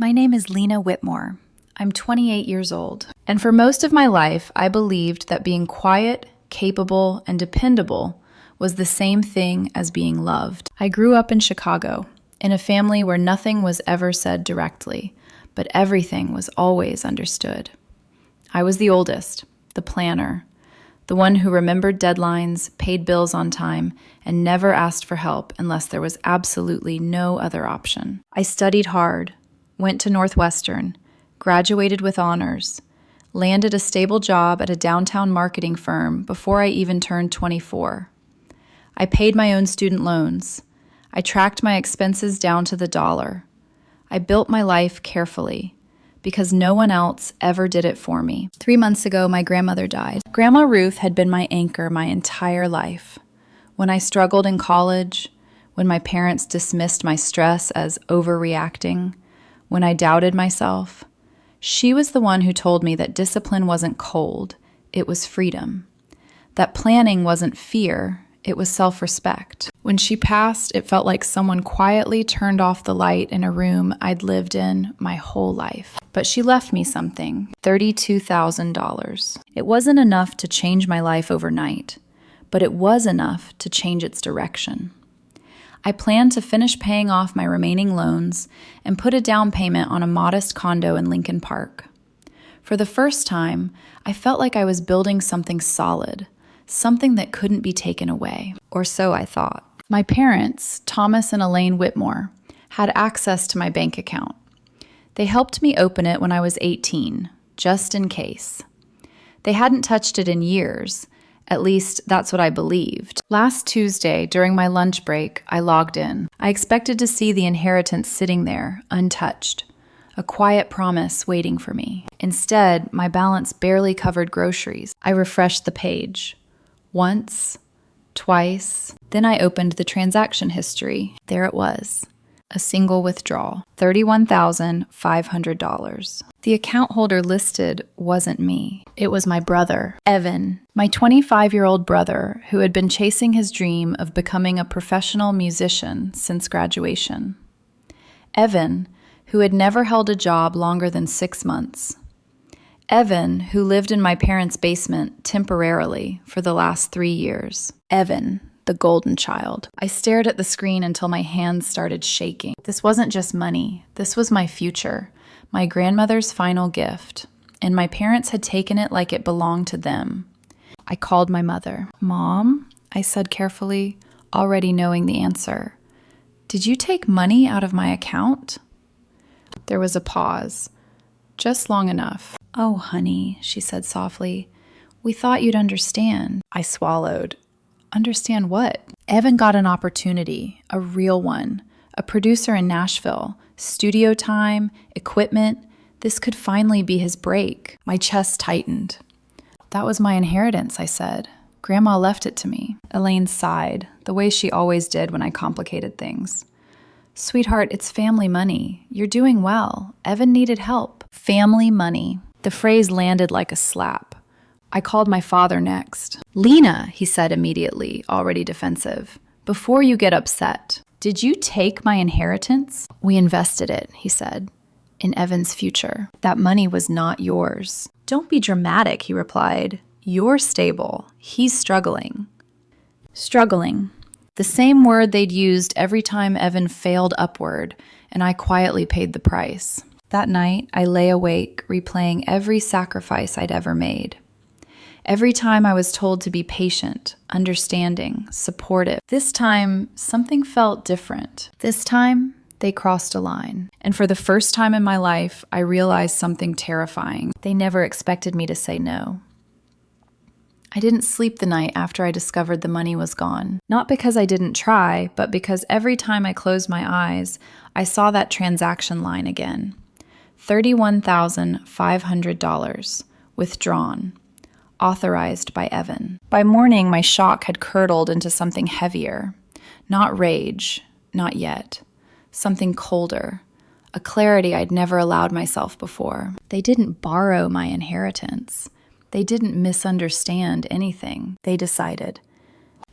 My name is Lena Whitmore. I'm 28 years old, and for most of my life, I believed that being quiet, capable, and dependable was the same thing as being loved. I grew up in Chicago, in a family where nothing was ever said directly, but everything was always understood. I was the oldest, the planner, the one who remembered deadlines, paid bills on time, and never asked for help unless there was absolutely no other option. I studied hard, went to Northwestern, graduated with honors, landed a stable job at a downtown marketing firm before I even turned 24. I paid my own student loans. I tracked my expenses down to the dollar. I built my life carefully because no one else ever did it for me. 3 months ago, my grandmother died. Grandma Ruth had been my anchor my entire life. When I struggled in college, when my parents dismissed my stress as overreacting, when I doubted myself, she was the one who told me that discipline wasn't cold, it was freedom. That planning wasn't fear, it was self-respect. When she passed, it felt like someone quietly turned off the light in a room I'd lived in my whole life. But she left me something, $32,000. It wasn't enough to change my life overnight, but it was enough to change its direction. I planned to finish paying off my remaining loans and put a down payment on a modest condo in Lincoln Park. For the first time, I felt like I was building something solid, something that couldn't be taken away. Or so I thought. My parents, Thomas and Elaine Whitmore, had access to my bank account. They helped me open it when I was 18, just in case. They hadn't touched it in years. At least, that's what I believed. Last Tuesday, during my lunch break, I logged in. I expected to see the inheritance sitting there, untouched, a quiet promise waiting for me. Instead, my balance barely covered groceries. I refreshed the page. Once, twice, then I opened the transaction history. There it was. A single withdrawal, $31,500. The account holder listed wasn't me. It was my brother, Evan, my 25-year-old brother who had been chasing his dream of becoming a professional musician since graduation. Evan, who had never held a job longer than 6 months. Evan, who lived in my parents' basement temporarily for the last 3 years. Evan, the golden child. I stared at the screen until my hands started shaking. This wasn't just money. This was my future, my grandmother's final gift, and my parents had taken it like it belonged to them. I called my mother. "Mom," I said carefully, already knowing the answer. "Did you take money out of my account?" There was a pause, just long enough. "Oh, honey," she said softly, "we thought you'd understand." I swallowed. Understand what? Evan got an opportunity, a real one, a producer in Nashville, studio time, equipment. This could finally be his break. My chest tightened. "That was my inheritance," I said. "Grandma left it to me." Elaine sighed, the way she always did when I complicated things. "Sweetheart, it's family money. You're doing well. Evan needed help." Family money. The phrase landed like a slap. I called my father next. "Lena," he said immediately, already defensive, "before you get upset, did you take my inheritance?" "We invested it," he said, "in Evan's future. That money was not yours." "Don't be dramatic," he replied. "You're stable. He's struggling." Struggling. The same word they'd used every time Evan failed upward, and I quietly paid the price. That night, I lay awake, replaying every sacrifice I'd ever made. Every time I was told to be patient, understanding, supportive. This time, something felt different. This time, they crossed a line. And for the first time in my life, I realized something terrifying. They never expected me to say no. I didn't sleep the night after I discovered the money was gone. Not because I didn't try, but because every time I closed my eyes, I saw that transaction line again. $31,500, withdrawn. Authorized by Evan. By morning, my shock had curdled into something heavier. Not rage, not yet. Something colder. A clarity I'd never allowed myself before. They didn't borrow my inheritance. They didn't misunderstand anything. They decided.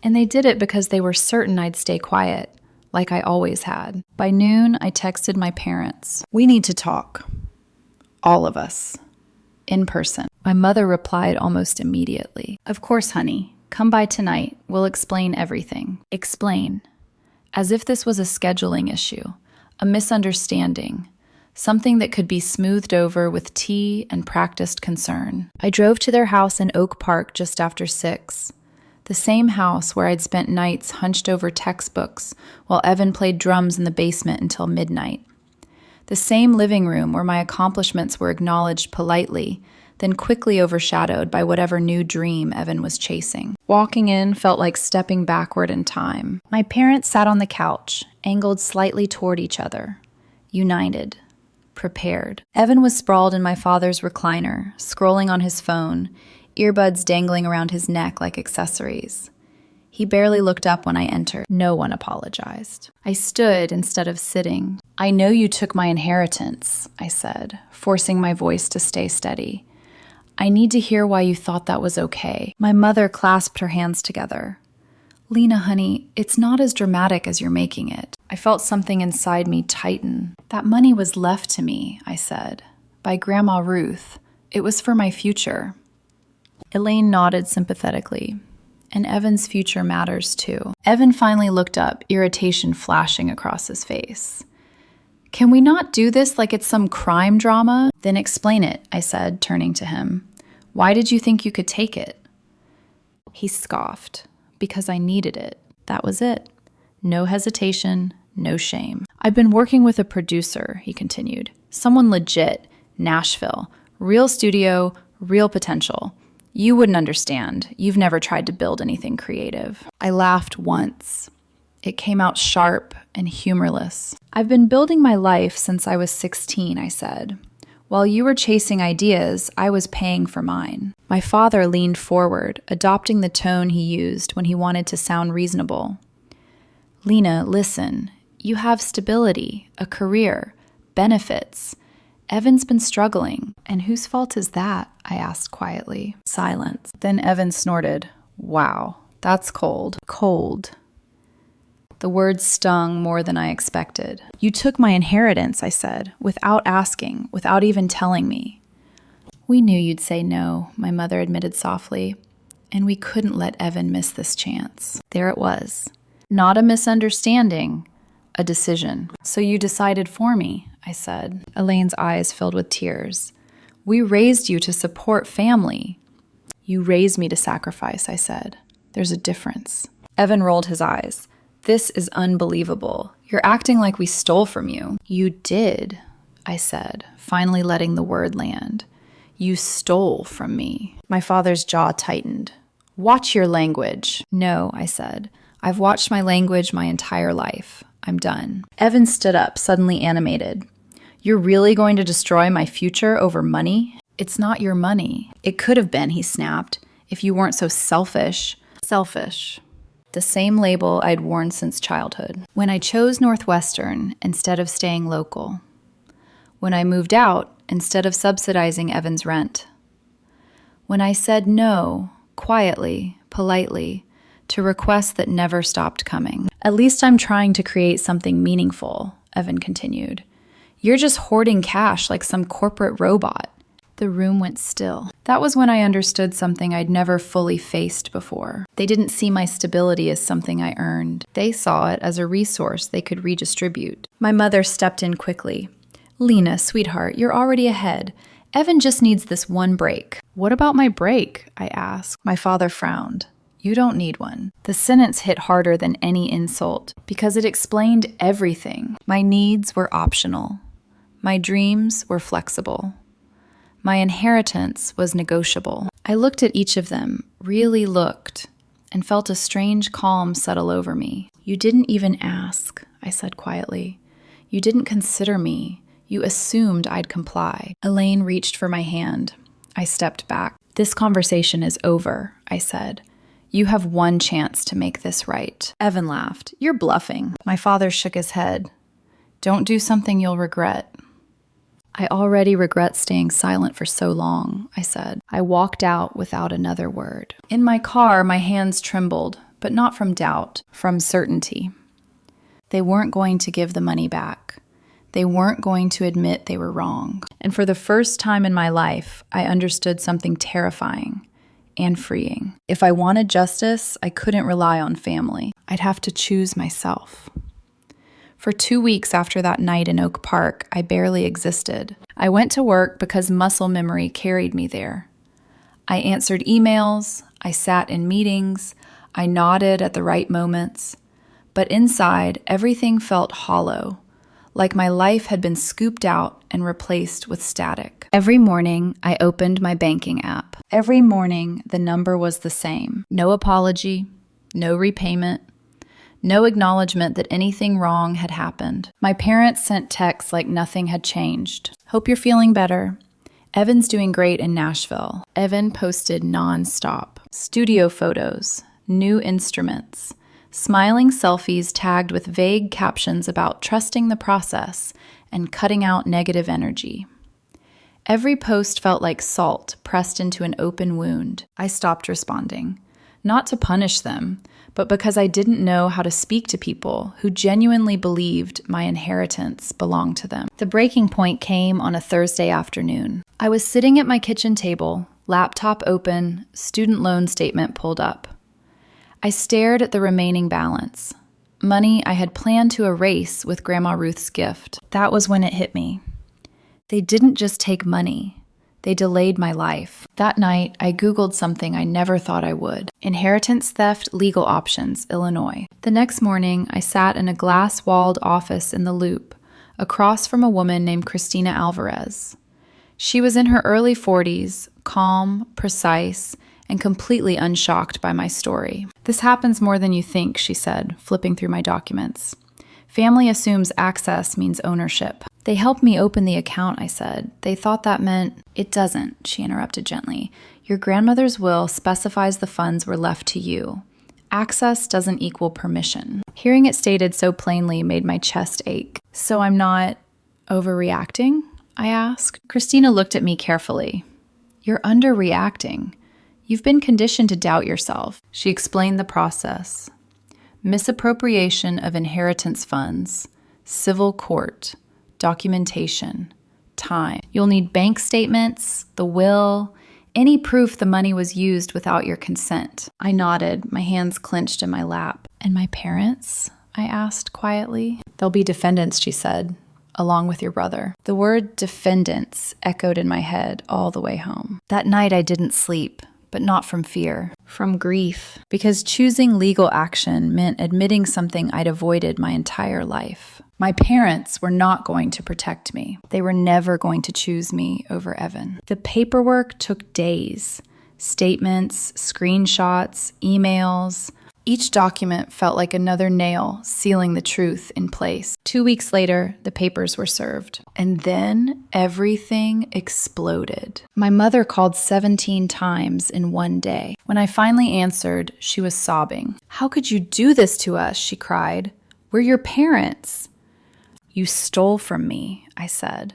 And they did it because they were certain I'd stay quiet. like I always had. By noon, I texted my parents. We need to talk. All of us. In person. My mother replied almost immediately. Of course, honey. Come by tonight. We'll explain everything. Explain. As if this was a scheduling issue, a misunderstanding, something that could be smoothed over with tea and practiced concern. I drove to their house in Oak Park just after 6. The same house where I'd spent nights hunched over textbooks while Evan played drums in the basement until midnight. The same living room where my accomplishments were acknowledged politely, then quickly overshadowed by whatever new dream Evan was chasing. Walking in felt like stepping backward in time. My parents sat on the couch, angled slightly toward each other, united, prepared. Evan was sprawled in my father's recliner, scrolling on his phone, earbuds dangling around his neck like accessories. He barely looked up when I entered. No one apologized. I stood instead of sitting. I know you took my inheritance, I said, forcing my voice to stay steady. I need to hear why you thought that was okay. My mother clasped her hands together. Lena, honey, it's not as dramatic as you're making it. I felt something inside me tighten. That money was left to me, I said, by Grandma Ruth. It was for my future. Elaine nodded sympathetically. And Evan's future matters too. Evan finally looked up, irritation flashing across his face. Can we not do this like it's some crime drama? Then explain it, I said, turning to him. Why did you think you could take it? He scoffed. Because I needed it. That was it. No hesitation, no shame. I've been working with a producer, he continued. Someone legit, Nashville, real studio, real potential. You wouldn't understand. You've never tried to build anything creative. I laughed once. It came out sharp and humorless. I've been building my life since I was 16, I said. While you were chasing ideas, I was paying for mine. My father leaned forward, adopting the tone he used when he wanted to sound reasonable. Lena, listen. You have stability, a career, benefits. Evan's been struggling. And whose fault is that? I asked quietly. Silence. Then Evan snorted. Wow, that's cold. Cold. The words stung more than I expected. You took my inheritance, I said, without asking, without even telling me. We knew you'd say no, my mother admitted softly, and we couldn't let Evan miss this chance. There it was. Not a misunderstanding, a decision. So you decided for me, I said. Elaine's eyes filled with tears. We raised you to support family. You raised me to sacrifice, I said. There's a difference. Evan rolled his eyes. This is unbelievable. You're acting like we stole from you. You did, I said, finally letting the word land. You stole from me. My father's jaw tightened. Watch your language. No, I said. I've watched my language my entire life. I'm done. Evan stood up, suddenly animated. You're really going to destroy my future over money? It's not your money. It could have been, he snapped, if you weren't so selfish. Selfish. The same label I'd worn since childhood. When I chose Northwestern instead of staying local. When I moved out instead of subsidizing Evan's rent. When I said no, quietly, politely, to requests that never stopped coming. At least I'm trying to create something meaningful, Evan continued. You're just hoarding cash like some corporate robot. The room went still. That was when I understood something I'd never fully faced before. They didn't see my stability as something I earned. They saw it as a resource they could redistribute. My mother stepped in quickly. Lena, sweetheart, you're already ahead. Evan just needs this one break. What about my break? I asked. My father frowned. You don't need one. The sentence hit harder than any insult because it explained everything. My needs were optional. My dreams were flexible. My inheritance was negotiable. I looked at each of them, really looked, and felt a strange calm settle over me. You didn't even ask, I said quietly. You didn't consider me. You assumed I'd comply. Elaine reached for my hand. I stepped back. This conversation is over, I said. You have one chance to make this right. Evan laughed. You're bluffing. My father shook his head. Don't do something you'll regret. I already regret staying silent for so long, I said. I walked out without another word. In my car, my hands trembled, but not from doubt, from certainty. They weren't going to give the money back. They weren't going to admit they were wrong. And for the first time in my life, I understood something terrifying and freeing. If I wanted justice, I couldn't rely on family. I'd have to choose myself. For 2 weeks after that night in Oak Park, I barely existed. I went to work because muscle memory carried me there. I answered emails, I sat in meetings, I nodded at the right moments. But inside, everything felt hollow, like my life had been scooped out and replaced with static. Every morning, I opened my banking app. Every morning, the number was the same. No apology, no repayment, no acknowledgement that anything wrong had happened. My parents sent texts like nothing had changed. Hope you're feeling better. Evan's doing great in Nashville. Evan posted nonstop. Studio photos, new instruments, smiling selfies tagged with vague captions about trusting the process and cutting out negative energy. Every post felt like salt pressed into an open wound. I stopped responding, not to punish them, but because I didn't know how to speak to people who genuinely believed my inheritance belonged to them. The breaking point came on a Thursday afternoon. I was sitting at my kitchen table, laptop open, student loan statement pulled up. I stared at the remaining balance, money I had planned to erase with Grandma Ruth's gift. That was when it hit me. They didn't just take money, they delayed my life. That night, I Googled something I never thought I would. Inheritance theft legal options, Illinois. The next morning, I sat in a glass-walled office in the Loop, across from a woman named Christina Alvarez. She was in her early 40s, calm, precise, and completely unshocked by my story. This happens more than you think, she said, flipping through my documents. Family assumes access means ownership. They helped me open the account, I said. They thought that meant... It doesn't, she interrupted gently. Your grandmother's will specifies the funds were left to you. Access doesn't equal permission. Hearing it stated so plainly made my chest ache. So I'm not overreacting? I asked. Christina looked at me carefully. You're underreacting. You've been conditioned to doubt yourself. She explained the process. Misappropriation of inheritance funds, civil court, documentation, time. You'll need bank statements, the will, any proof the money was used without your consent. I nodded, my hands clenched in my lap. And my parents? I asked quietly. They'll be defendants, she said, along with your brother. The word defendants echoed in my head all the way home. That night I didn't sleep. But not from fear, from grief, because choosing legal action meant admitting something I'd avoided my entire life. My parents were not going to protect me. They were never going to choose me over Evan. The paperwork took days. Statements, screenshots, emails. Each document felt like another nail sealing the truth in place. 2 weeks later, the papers were served. And then everything exploded. My mother called 17 times in one day. When I finally answered, she was sobbing. How could you do this to us? She cried. We're your parents. You stole from me, I said.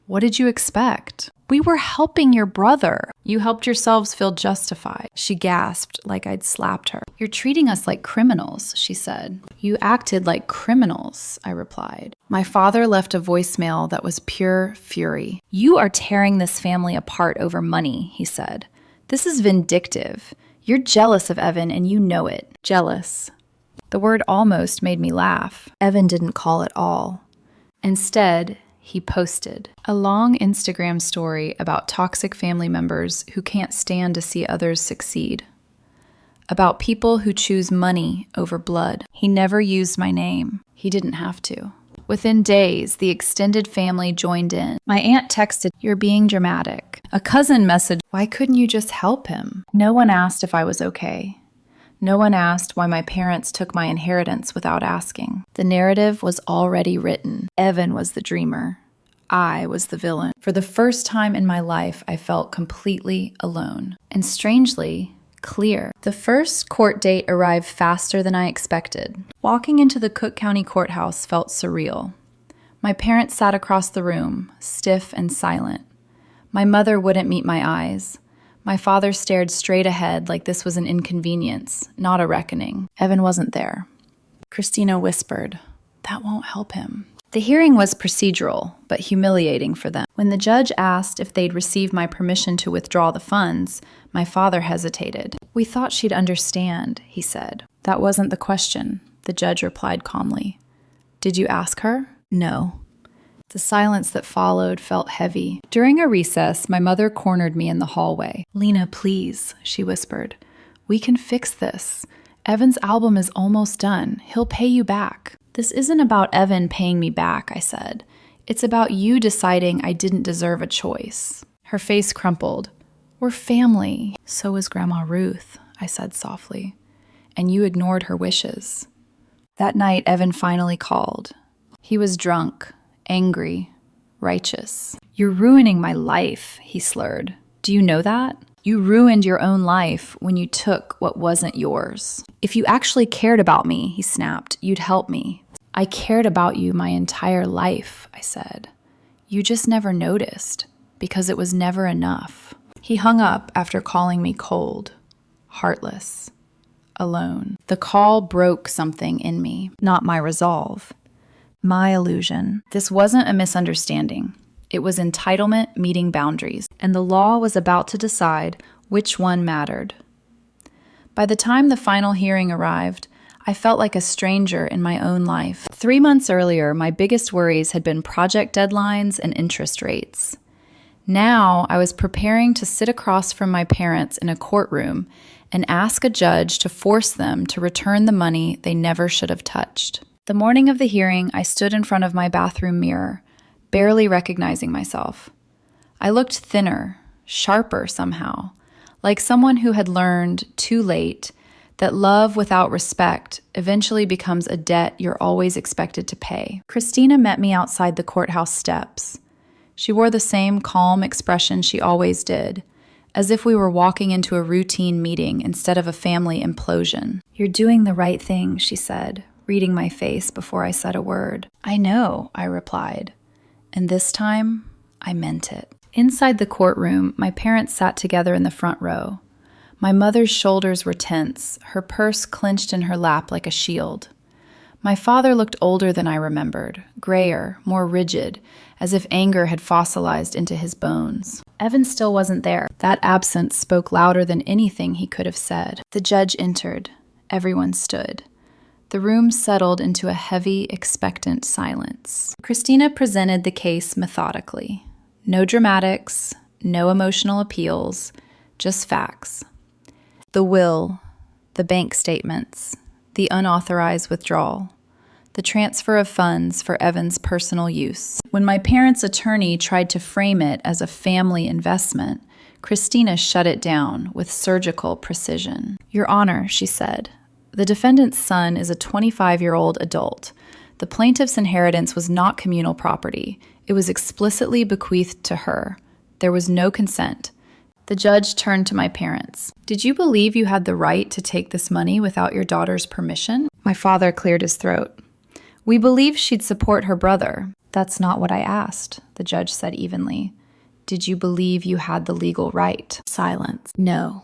What did you expect? We were helping your brother. You helped yourselves feel justified. She gasped like I'd slapped her. You're treating us like criminals, she said. You acted like criminals, I replied. My father left a voicemail that was pure fury. You are tearing this family apart over money, he said. This is vindictive. You're jealous of Evan and you know it. Jealous. The word almost made me laugh. Evan didn't call at all. Instead, he posted a long Instagram story about toxic family members who can't stand to see others succeed. About people who choose money over blood. He never used my name. He didn't have to. Within days, the extended family joined in. My aunt texted, "You're being dramatic." A cousin messaged, "Why couldn't you just help him?" No one asked if I was okay. No one asked why my parents took my inheritance without asking. The narrative was already written. Evan was the dreamer. I was the villain. For the first time in my life, I felt completely alone. And strangely, clear. The first court date arrived faster than I expected. Walking into the Cook County Courthouse felt surreal. My parents sat across the room, stiff and silent. My mother wouldn't meet my eyes. My father stared straight ahead like this was an inconvenience, not a reckoning. Evan wasn't there. Christina whispered, That won't help him. The hearing was procedural, but humiliating for them. When the judge asked if they'd receive my permission to withdraw the funds, my father hesitated. "We thought she'd understand," he said. "That wasn't the question," the judge replied calmly. "Did you ask her?" "No." The silence that followed felt heavy. During a recess, my mother cornered me in the hallway. "Lena, please," she whispered. "We can fix this. Evan's album is almost done. He'll pay you back." "This isn't about Evan paying me back," I said. "It's about you deciding I didn't deserve a choice." Her face crumpled. "We're family." "So is Grandma Ruth," I said softly. "And you ignored her wishes." That night, Evan finally called. He was drunk, angry, righteous. "You're ruining my life," he slurred. "Do you know that? You ruined your own life when you took what wasn't yours. If you actually cared about me," he snapped, "you'd help me." "I cared about you my entire life," I said. "You just never noticed, because it was never enough." He hung up after calling me cold, heartless, alone. The call broke something in me, not my resolve, my illusion. This wasn't a misunderstanding. It was entitlement meeting boundaries, and the law was about to decide which one mattered. By the time the final hearing arrived, I felt like a stranger in my own life. 3 months earlier, my biggest worries had been project deadlines and interest rates. Now, I was preparing to sit across from my parents in a courtroom and ask a judge to force them to return the money they never should have touched. The morning of the hearing, I stood in front of my bathroom mirror, barely recognizing myself. I looked thinner, sharper somehow, like someone who had learned too late that love without respect eventually becomes a debt you're always expected to pay. Christina met me outside the courthouse steps. She wore the same calm expression she always did, as if we were walking into a routine meeting instead of a family implosion. "You're doing the right thing," she said, reading my face before I said a word. "I know," I replied. And this time, I meant it. Inside the courtroom, my parents sat together in the front row. My mother's shoulders were tense, her purse clenched in her lap like a shield. My father looked older than I remembered, grayer, more rigid, as if anger had fossilized into his bones. Evan still wasn't there. That absence spoke louder than anything he could have said. The judge entered. Everyone stood. The room settled into a heavy, expectant silence. Christina presented the case methodically. No dramatics, no emotional appeals, just facts. The will, the bank statements, the unauthorized withdrawal, the transfer of funds for Evan's personal use. When my parents' attorney tried to frame it as a family investment, Christina shut it down with surgical precision. "Your Honor," she said, "the defendant's son is a 25-year-old adult. The plaintiff's inheritance was not communal property. It was explicitly bequeathed to her. There was no consent." The judge turned to my parents. "Did you believe you had the right to take this money without your daughter's permission?" My father cleared his throat. "We believed she'd support her brother." "That's not what I asked," the judge said evenly. "Did you believe you had the legal right?" Silence. "No,"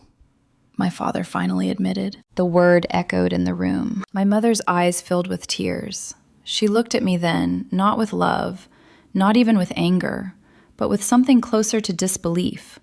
my father finally admitted. The word echoed in the room. My mother's eyes filled with tears. She looked at me then, not with love, not even with anger, but with something closer to disbelief.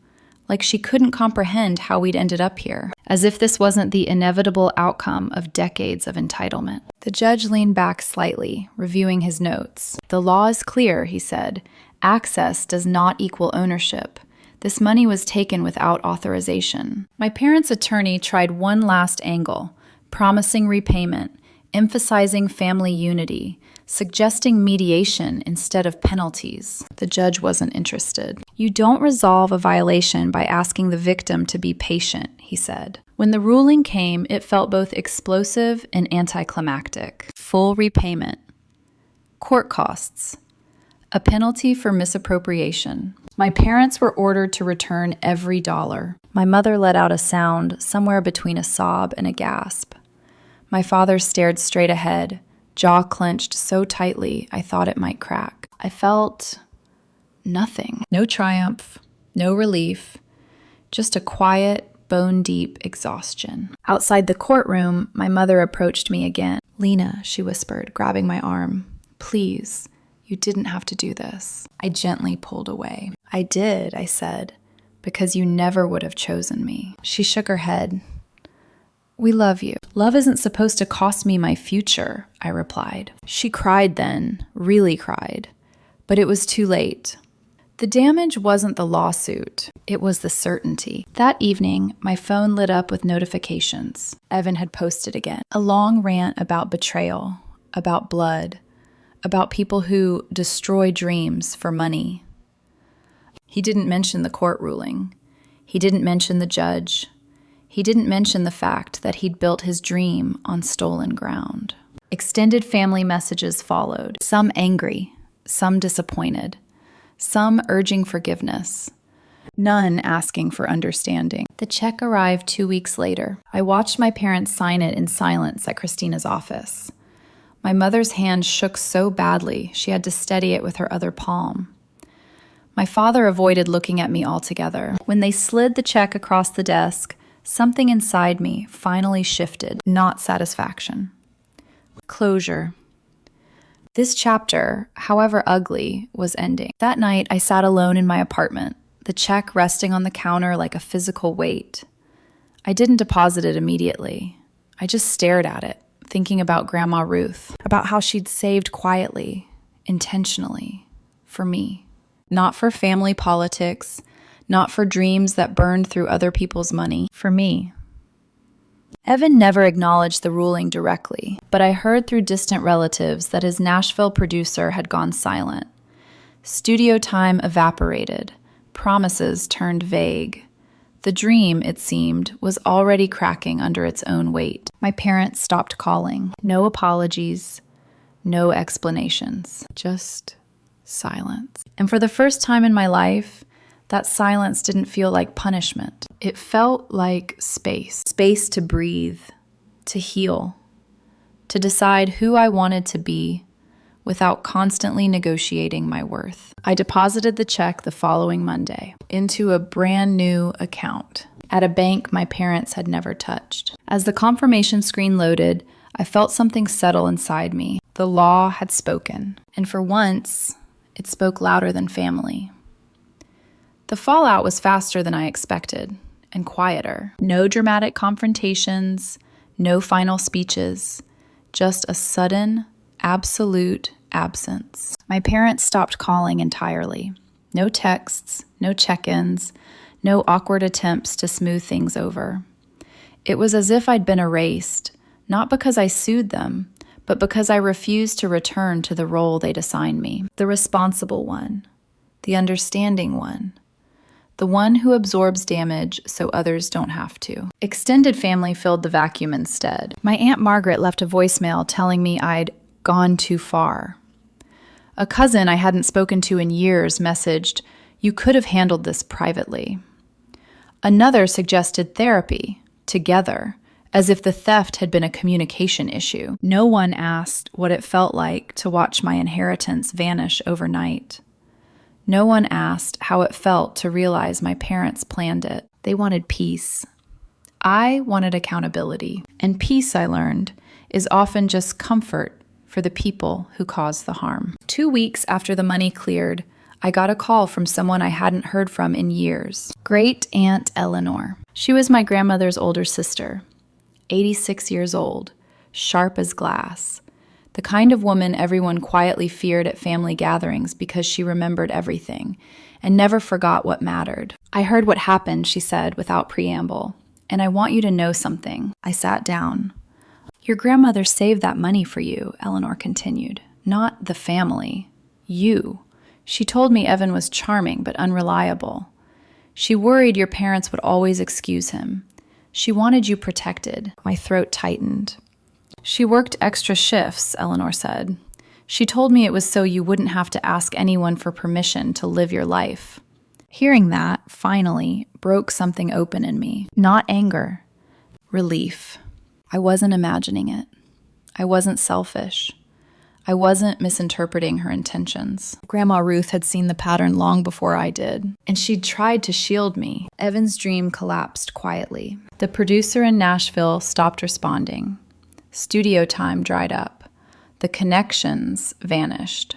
Like she couldn't comprehend how we'd ended up here, as if this wasn't the inevitable outcome of decades of entitlement. The judge leaned back slightly, reviewing his notes. "The law is clear," he said. "Access does not equal ownership. This money was taken without authorization." My parents' attorney tried one last angle, promising repayment, emphasizing family unity, suggesting mediation instead of penalties. The judge wasn't interested. "You don't resolve a violation by asking the victim to be patient," he said. When the ruling came, it felt both explosive and anticlimactic. Full repayment. Court costs. A penalty for misappropriation. My parents were ordered to return every dollar. My mother let out a sound somewhere between a sob and a gasp. My father stared straight ahead, jaw clenched so tightly I thought it might crack. I felt nothing. No triumph, no relief, just a quiet, bone-deep exhaustion. Outside the courtroom, my mother approached me again. "Lena," she whispered, grabbing my arm. "Please, you didn't have to do this." I gently pulled away. "I did," I said, "because you never would have chosen me." She shook her head. "We love you." "Love isn't supposed to cost me my future," I replied. She cried then, really cried, but it was too late. The damage wasn't the lawsuit, it was the certainty. That evening, my phone lit up with notifications. Evan had posted again. A long rant about betrayal, about blood, about people who destroy dreams for money. He didn't mention the court ruling. He didn't mention the judge. He didn't mention the fact that he'd built his dream on stolen ground. Extended family messages followed, some angry, some disappointed, some urging forgiveness, none asking for understanding. The check arrived 2 weeks later. I watched my parents sign it in silence at Christina's office. My mother's hand shook so badly she had to steady it with her other palm. My father avoided looking at me altogether. When they slid the check across the desk, something inside me finally shifted, not satisfaction. Closure. This chapter, however ugly, was ending. That night, I sat alone in my apartment, the check resting on the counter like a physical weight. I didn't deposit it immediately. I just stared at it, thinking about Grandma Ruth, about how she'd saved quietly, intentionally, for me. Not for family politics, not for dreams that burned through other people's money, for me. Evan never acknowledged the ruling directly, but I heard through distant relatives that his Nashville producer had gone silent. Studio time evaporated. Promises turned vague. The dream, it seemed, was already cracking under its own weight. My parents stopped calling. No apologies, no explanations, just silence. And for the first time in my life, that silence didn't feel like punishment. It felt like space. Space to breathe, to heal, to decide who I wanted to be without constantly negotiating my worth. I deposited the check the following Monday into a brand new account at a bank my parents had never touched. As the confirmation screen loaded, I felt something settle inside me. The law had spoken, and for once, it spoke louder than family. The fallout was faster than I expected, and quieter. No dramatic confrontations, no final speeches, just a sudden, absolute absence. My parents stopped calling entirely. No texts, no check-ins, no awkward attempts to smooth things over. It was as if I'd been erased, not because I sued them, but because I refused to return to the role they'd assigned me. The responsible one, the understanding one, the one who absorbs damage so others don't have to. Extended family filled the vacuum instead. My Aunt Margaret left a voicemail telling me I'd gone too far. A cousin I hadn't spoken to in years messaged, "You could have handled this privately." Another suggested therapy, together, as if the theft had been a communication issue. No one asked what it felt like to watch my inheritance vanish overnight. No one asked how it felt to realize my parents planned it. They wanted peace. I wanted accountability. And peace, I learned, is often just comfort for the people who caused the harm. 2 weeks after the money cleared, I got a call from someone I hadn't heard from in years. Great Aunt Eleanor. She was my grandmother's older sister, 86 years old, sharp as glass. The kind of woman everyone quietly feared at family gatherings because she remembered everything and never forgot what mattered. "I heard what happened," she said without preamble, "and I want you to know something." I sat down. "Your grandmother saved that money for you," Eleanor continued. "Not the family. You. She told me Evan was charming but unreliable. She worried your parents would always excuse him. She wanted you protected." My throat tightened. "She worked extra shifts," Eleanor said. "She told me it was so you wouldn't have to ask anyone for permission to live your life." Hearing that, finally, broke something open in me. Not anger. Relief. I wasn't imagining it. I wasn't selfish. I wasn't misinterpreting her intentions. Grandma Ruth had seen the pattern long before I did, and she'd tried to shield me. Evan's dream collapsed quietly. The producer in Nashville stopped responding. Studio time dried up. The connections vanished.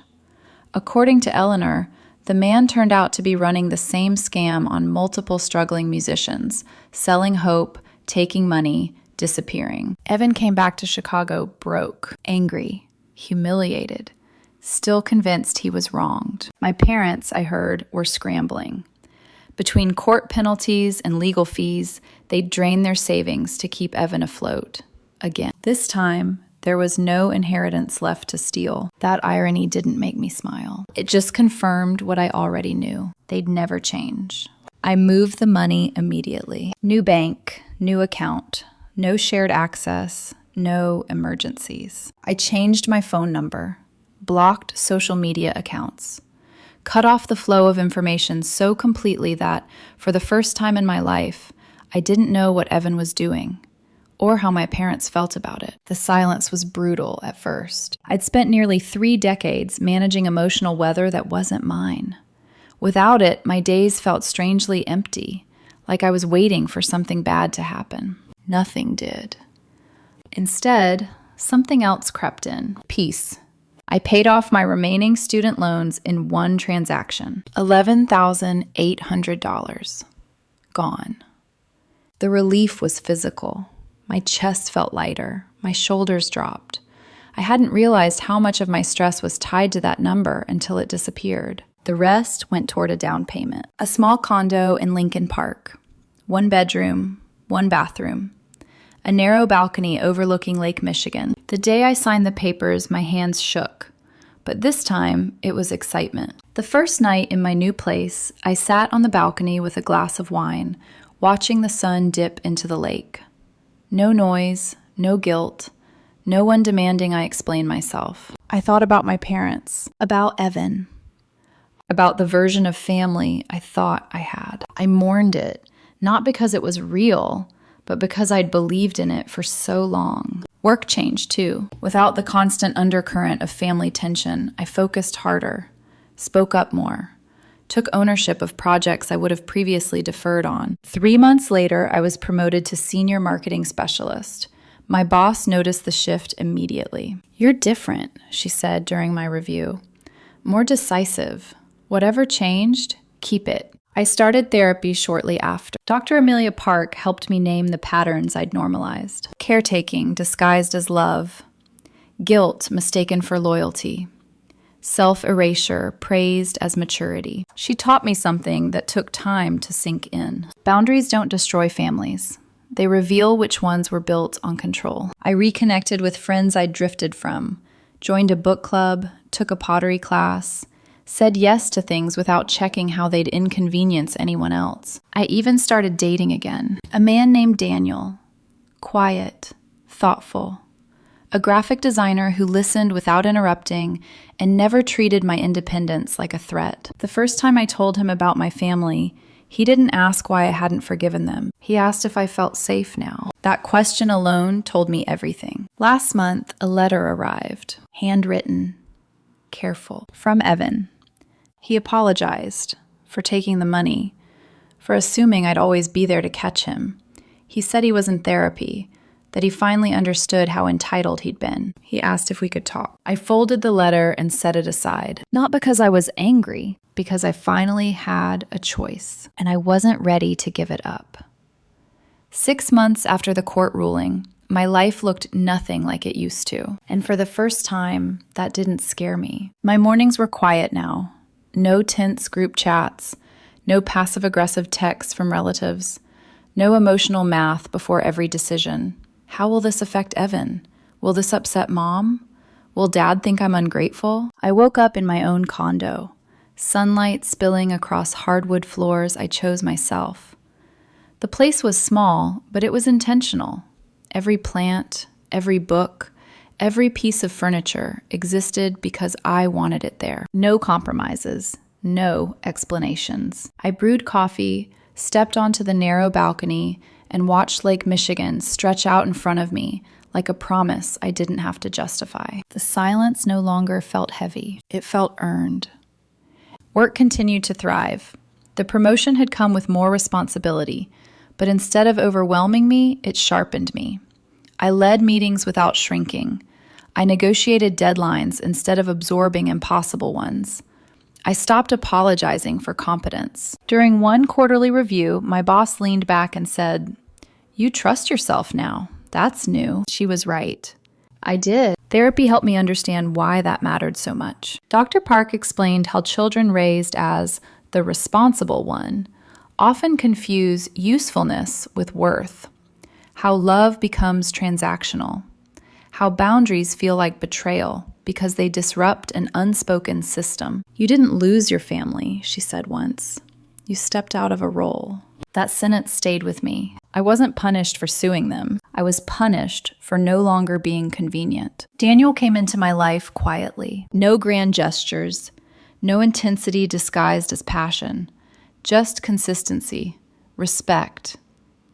According to Eleanor, the man turned out to be running the same scam on multiple struggling musicians, selling hope, taking money, disappearing. Evan came back to Chicago broke, angry, humiliated, still convinced he was wronged. My parents, I heard, were scrambling. Between court penalties and legal fees, they'd drained their savings to keep Evan afloat. Again. This time, there was no inheritance left to steal. That irony didn't make me smile. It just confirmed what I already knew. They'd never change. I moved the money immediately. New bank, new account, no shared access, no emergencies. I changed my phone number, blocked social media accounts, cut off the flow of information so completely that, for the first time in my life, I didn't know what Evan was doing, or how my parents felt about it. The silence was brutal at first. I'd spent nearly 3 decades managing emotional weather that wasn't mine. Without it, my days felt strangely empty, like I was waiting for something bad to happen. Nothing did. Instead, something else crept in. Peace. I paid off my remaining student loans in one transaction. $11,800. Gone. The relief was physical. My chest felt lighter. My shoulders dropped. I hadn't realized how much of my stress was tied to that number until it disappeared. The rest went toward a down payment. A small condo in Lincoln Park. 1 bedroom, 1 bathroom. A narrow balcony overlooking Lake Michigan. The day I signed the papers, my hands shook. But this time, it was excitement. The first night in my new place, I sat on the balcony with a glass of wine, watching the sun dip into the lake. No noise, no guilt, no one demanding I explain myself. I thought about my parents, about Evan, about the version of family I thought I had. I mourned it, not because it was real, but because I'd believed in it for so long. Work changed too. Without the constant undercurrent of family tension, I focused harder, spoke up more, took ownership of projects I would have previously deferred on. 3 months later, I was promoted to senior marketing specialist. My boss noticed the shift immediately. "You're different," she said during my review. "More decisive. Whatever changed, keep it." I started therapy shortly after. Dr. Amelia Park helped me name the patterns I'd normalized. Caretaking disguised as love. Guilt mistaken for loyalty. Self-erasure praised as maturity. She taught me something that took time to sink in. Boundaries don't destroy families. They reveal which ones were built on control. I reconnected with friends I'd drifted from, joined a book club, took a pottery class, said yes to things without checking how they'd inconvenience anyone else. I even started dating again. A man named Daniel. Quiet, thoughtful. A graphic designer who listened without interrupting and never treated my independence like a threat. The first time I told him about my family, he didn't ask why I hadn't forgiven them. He asked if I felt safe now. That question alone told me everything. Last month, a letter arrived. Handwritten. Careful. From Evan. He apologized for taking the money, for assuming I'd always be there to catch him. He said he was in therapy, that he finally understood how entitled he'd been. He asked if we could talk. I folded the letter and set it aside. Not because I was angry, because I finally had a choice, and I wasn't ready to give it up. 6 months after the court ruling, my life looked nothing like it used to, and for the first time, that didn't scare me. My mornings were quiet now. No tense group chats, no passive-aggressive texts from relatives, no emotional math before every decision. How will this affect Evan? Will this upset Mom? Will Dad think I'm ungrateful? I woke up in my own condo, sunlight spilling across hardwood floors I chose myself. The place was small, but it was intentional. Every plant, every book, every piece of furniture existed because I wanted it there. No compromises, no explanations. I brewed coffee, stepped onto the narrow balcony, and watched Lake Michigan stretch out in front of me like a promise I didn't have to justify. The silence no longer felt heavy. It felt earned. Work continued to thrive. The promotion had come with more responsibility, but instead of overwhelming me, it sharpened me. I led meetings without shrinking. I negotiated deadlines instead of absorbing impossible ones. I stopped apologizing for competence. During one quarterly review, my boss leaned back and said, "You trust yourself now. That's new." She was right. I did. Therapy helped me understand why that mattered so much. Dr. Park explained how children raised as the responsible one often confuse usefulness with worth, how love becomes transactional, how boundaries feel like betrayal because they disrupt an unspoken system. "You didn't lose your family," she said once. "You stepped out of a role." That sentence stayed with me. I wasn't punished for suing them. I was punished for no longer being convenient. Daniel came into my life quietly. No grand gestures, no intensity disguised as passion, just consistency, respect,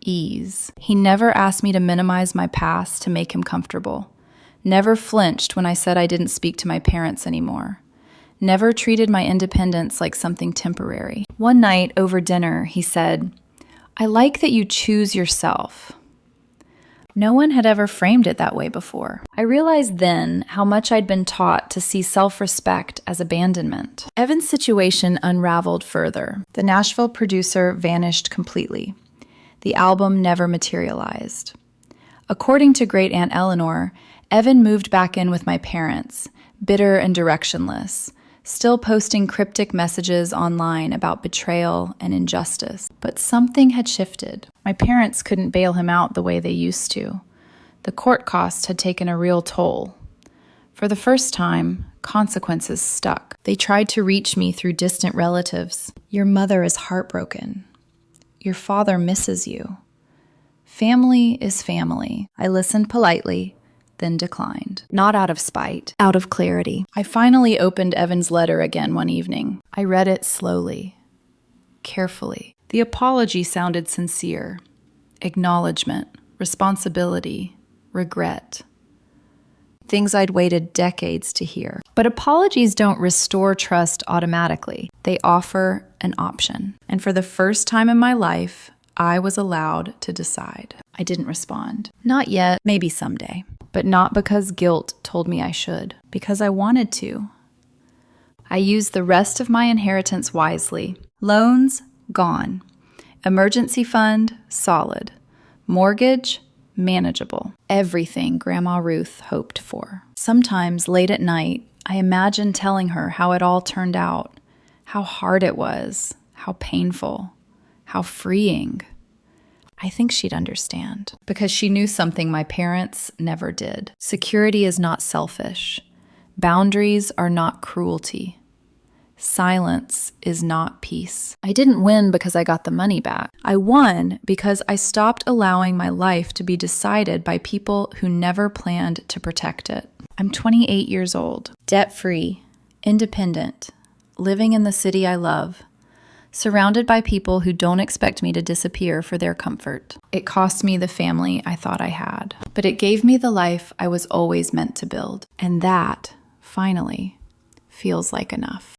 ease. He never asked me to minimize my past to make him comfortable. Never flinched when I said I didn't speak to my parents anymore. Never treated my independence like something temporary. One night over dinner, he said, "I like that you choose yourself." No one had ever framed it that way before. I realized then how much I'd been taught to see self-respect as abandonment. Evan's situation unraveled further. The Nashville producer vanished completely. The album never materialized. According to Great Aunt Eleanor, Evan moved back in with my parents, bitter and directionless, still posting cryptic messages online about betrayal and injustice. But something had shifted. My parents couldn't bail him out the way they used to. The court costs had taken a real toll. For the first time, consequences stuck. They tried to reach me through distant relatives. "Your mother is heartbroken. Your father misses you. Family is family." I listened politely, then declined. Not out of spite, out of clarity. I finally opened Evan's letter again one evening. I read it slowly, carefully. The apology sounded sincere. Acknowledgement, responsibility, regret. Things I'd waited decades to hear. But apologies don't restore trust automatically. They offer an option. And for the first time in my life, I was allowed to decide. I didn't respond. Not yet, maybe someday. But not because guilt told me I should, because I wanted to. I used the rest of my inheritance wisely. Loans, gone. Emergency fund, solid. Mortgage, manageable. Everything Grandma Ruth hoped for. Sometimes late at night, I imagined telling her how it all turned out, how hard it was, how painful, how freeing. I think she'd understand, because she knew something my parents never did. Security is not selfish. Boundaries are not cruelty. Silence is not peace. I didn't win because I got the money back. I won because I stopped allowing my life to be decided by people who never planned to protect it. I'm 28 years old, debt-free, independent, living in the city I love, surrounded by people who don't expect me to disappear for their comfort. It cost me the family I thought I had, but it gave me the life I was always meant to build. And that, finally, feels like enough.